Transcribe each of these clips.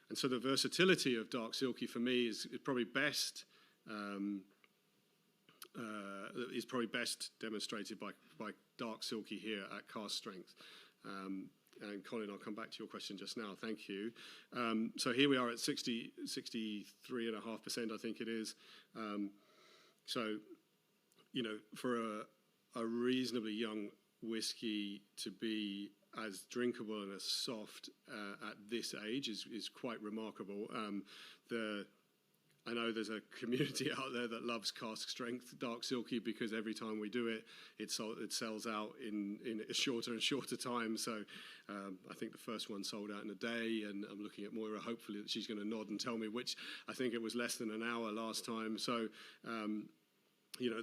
And so the versatility of dark Silkie for me is probably best demonstrated by dark Silkie here at Cask strength. And Colin, I'll come back to your question just now. Thank you. So here we are at 63.5%, I think it is. So, you know, for a reasonably young whiskey to be as drinkable and as soft at this age is quite remarkable. I know there's a community out there that loves Cask strength dark Silkie because every time we do it, it sells out in a shorter and shorter time. So I think the first one sold out in a day, and I'm looking at Moira, hopefully that she's going to nod and tell me which. I think it was less than an hour last time. So you know,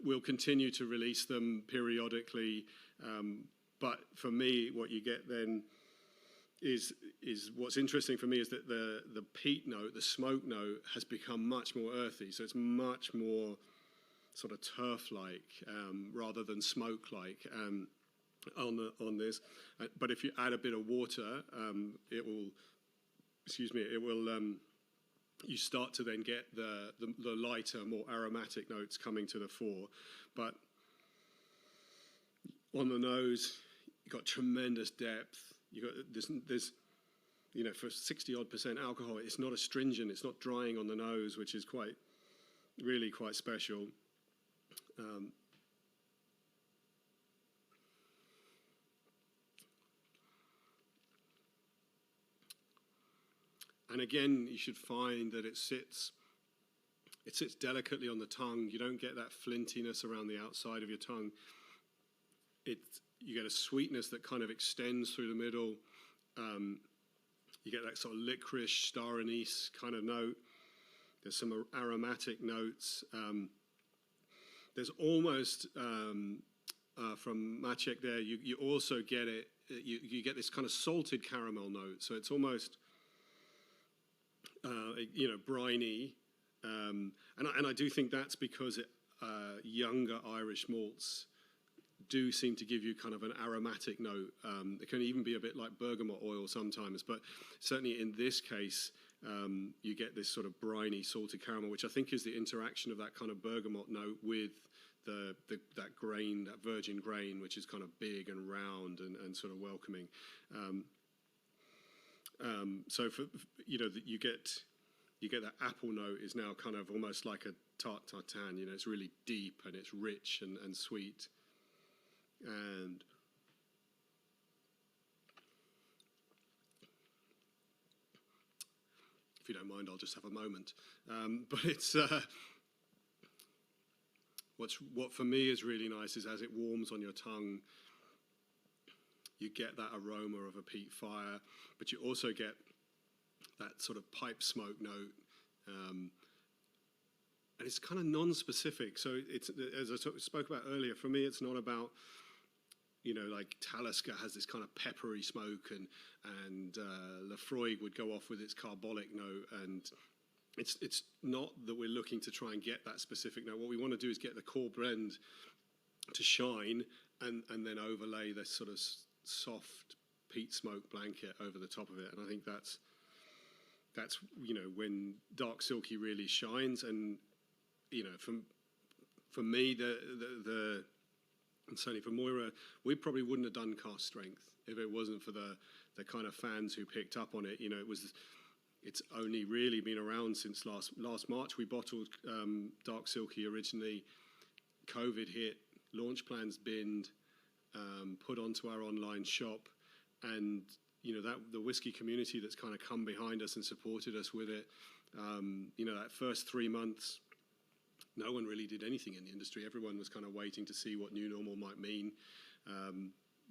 we'll continue to release them periodically. But for me, what you get then is what's interesting for me is that the peat note, the smoke note, has become much more earthy. So it's much more sort of turf-like rather than smoke-like on this. But if you add a bit of water, it will. You start to then get the lighter, more aromatic notes coming to the fore. But on the nose, you've got tremendous depth. You got there's you know, for 60-odd% alcohol, it's not astringent, it's not drying on the nose, which is really quite special. And again, you should find that it sits delicately on the tongue. You don't get that flintiness around the outside of your tongue. You get a sweetness that kind of extends through the middle. You get that sort of licorice, star anise kind of note. There's some aromatic notes. There's almost, from Maciek there, you also get it, you get this kind of salted caramel note. So it's almost, you know, briny. And I do think that's because younger Irish malts do seem to give you kind of an aromatic note. It can even be a bit like bergamot oil sometimes, but certainly in this case, you get this sort of briny, salted caramel, which I think is the interaction of that kind of bergamot note with that grain, that virgin grain, which is kind of big and round and sort of welcoming. So for, you know, you get that apple note is now kind of almost like a tart tartan. You know, it's really deep and it's rich and sweet. And if you don't mind, I'll just have a moment. But it's what for me is really nice is as it warms on your tongue, you get that aroma of a peat fire, but you also get that sort of pipe smoke note. And it's kind of non-specific. So it's, as I spoke about earlier, for me, it's not about, you know, like Talisker has this kind of peppery smoke, and Lefroy would go off with its carbolic note, and it's not that we're looking to try and get that specific note. What we want to do is get the core blend to shine, and then overlay this sort of soft peat smoke blanket over the top of it. And I think that's you know, when dark Silkie really shines. And you know, for me, and certainly for Moira, we probably wouldn't have done Cask strength if it wasn't for the kind of fans who picked up on it. You know, it's only really been around since last March. We bottled dark Silkie originally. COVID hit, launch plans binned, put onto our online shop, and you know, that the whiskey community that's kind of come behind us and supported us with it. You know, that first 3 months, no one really did anything in the industry. Everyone was kind of waiting to see what new normal might mean.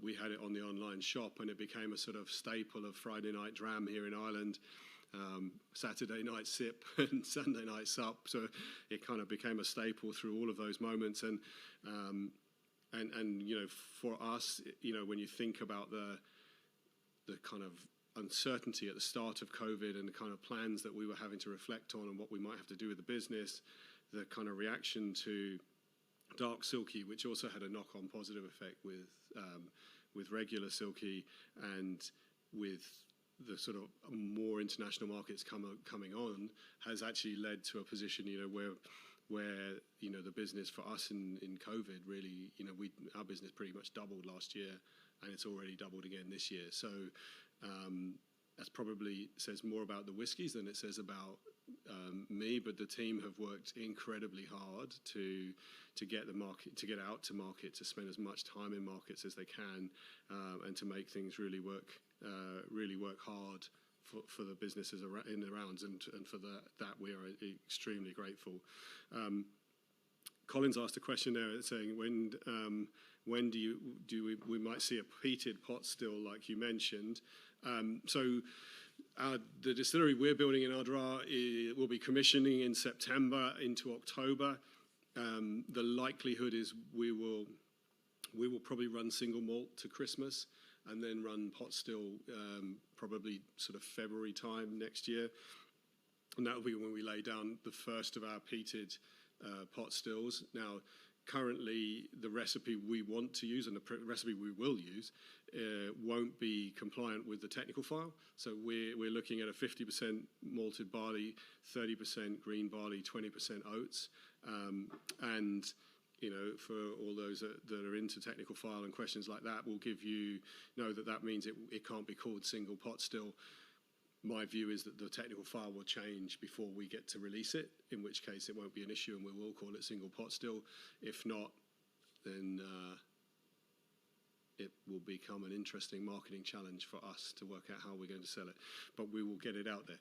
We had it on the online shop, and it became a sort of staple of Friday night dram here in Ireland, Saturday night sip and Sunday night sup. So it kind of became a staple through all of those moments. And you know, for us, you know, when you think about the kind of uncertainty at the start of COVID and the kind of plans that we were having to reflect on and what we might have to do with the business, the kind of reaction to dark Silkie, which also had a knock-on positive effect with regular Silkie, and with the sort of more international markets coming on has actually led to a position, where the business for us in COVID really, our business pretty much doubled last year, and it's already doubled again this year. So that probably says more about the whiskies than it says about me. But the team have worked incredibly hard to get out to market, to spend as much time in markets as they can, and to make things really work hard for the businesses in the rounds, and for that we are extremely grateful. Colin's asked a question there saying when we might see a peated pot still, like you mentioned. So the distillery we're building in Ardra will be commissioning in September into October. The likelihood is we will probably run single malt to Christmas, and then run pot still probably sort of February time next year. And that will be when we lay down the first of our peated pot stills. Now, currently, the recipe we want to use and the recipe we will use won't be compliant with the technical file. So we're looking at a 50% malted barley, 30% green barley, 20% oats. And for all those that are into technical file and questions like that, we'll give that means it can't be called single pot still. My view is that the technical file will change before we get to release it, in which case it won't be an issue and we will call it single pot still. If not, then it will become an interesting marketing challenge for us to work out how we're going to sell it. But we will get it out there.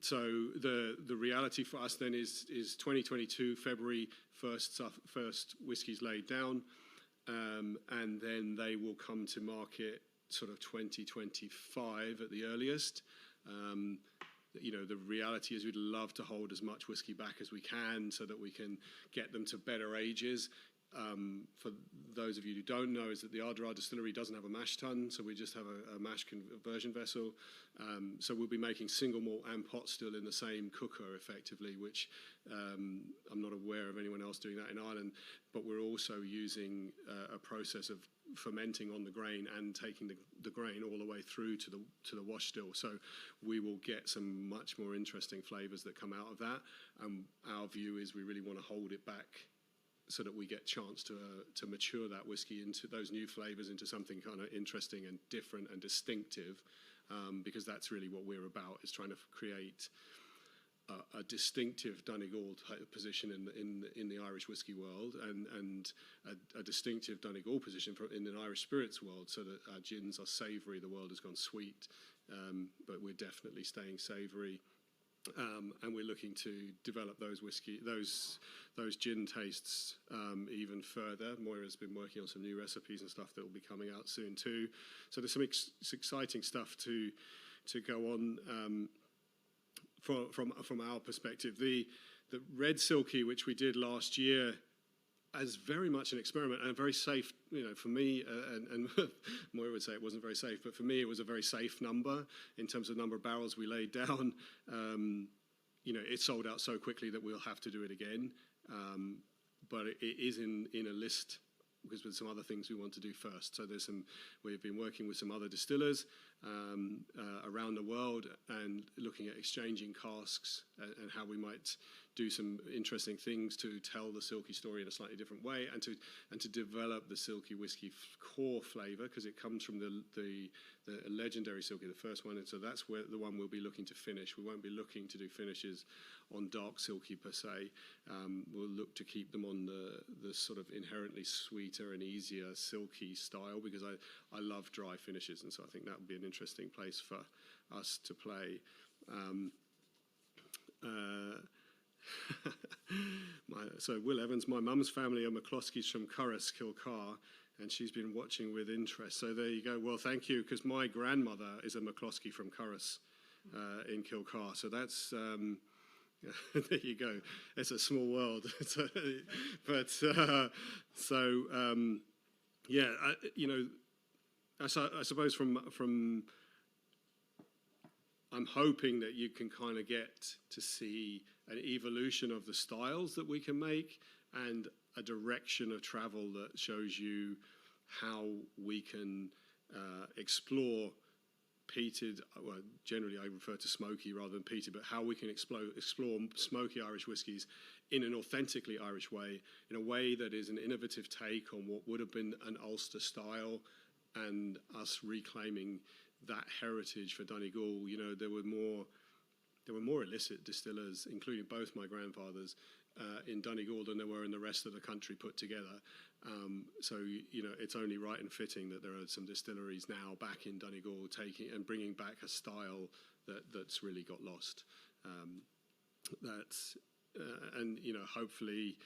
So the reality for us then is 2022, February, first whiskies laid down, and then they will come to market sort of 2025 at the earliest. The reality is we'd love to hold as much whiskey back as we can so that we can get them to better ages. For those of you who don't know, is that the Ardra distillery doesn't have a mash tun, so we just have a mash conversion vessel. So we'll be making single malt and pot still in the same cooker effectively, which I'm not aware of anyone else doing that in Ireland. But we're also using a process of fermenting on the grain and taking the grain all the way through to the wash still. So we will get some much more interesting flavours that come out of that. Our view is we really want to hold it back so that we get a chance to mature that whiskey into those new flavours, into something kind of interesting and different and distinctive, because that's really what we're about, is trying to create a distinctive Donegal type position in the Irish whiskey world, and a distinctive Donegal position in the Irish spirits world, so that our gins are savoury. The world has gone sweet, but we're definitely staying savoury. And we're looking to develop those gin tastes even further. Moira's been working on some new recipes and stuff that will be coming out soon too. So there's some exciting stuff to go on from our perspective. The red Silkie, which we did last year, as very much an experiment and very safe, for me, and Moira would say it wasn't very safe, but for me it was a very safe number in terms of number of barrels we laid down. It sold out so quickly that we'll have to do it again, but it is in a list because there's some other things we want to do first. So we've been working with some other distillers around the world and looking at exchanging casks and how we might do some interesting things to tell the Silkie story in a slightly different way, and to develop the Silkie whiskey core flavour, because it comes from the legendary Silkie, the first one, and so that's where the one we'll be looking to finish. We won't be looking to do finishes on dark Silkie per se. We'll look to keep them on the sort of inherently sweeter and easier Silkie style, because I love dry finishes, and so I think that would be an interesting place for us to play. So Will Evans, my mum's family are McCloskeys from Curris, Kilcar, and she's been watching with interest. So there you go. Well, thank you, because my grandmother is a McCloskey from Curris in Kilcar. So that's there you go. It's a small world. I suppose from I'm hoping that you can kind of get to see an evolution of the styles that we can make, and a direction of travel that shows you how we can explore peated, well, generally I refer to smoky rather than peated, but how we can explore smoky Irish whiskies in an authentically Irish way, in a way that is an innovative take on what would have been an Ulster style, and us reclaiming that heritage for Donegal. You know, there were more illicit distillers, including both my grandfathers, in Donegal than there were in the rest of the country put together. So, you know, it's only right and fitting that there are some distilleries now back in Donegal taking and bringing back a style that's really got lost. And, you know, hopefully,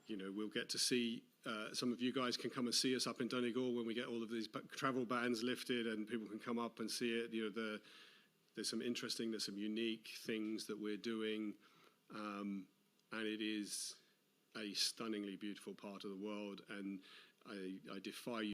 you know, we'll get to see, some of you guys can come and see us up in Donegal when we get all of these travel bans lifted and people can come up and see it. You know, there's some unique things that we're doing, and it is a stunningly beautiful part of the world, and I defy you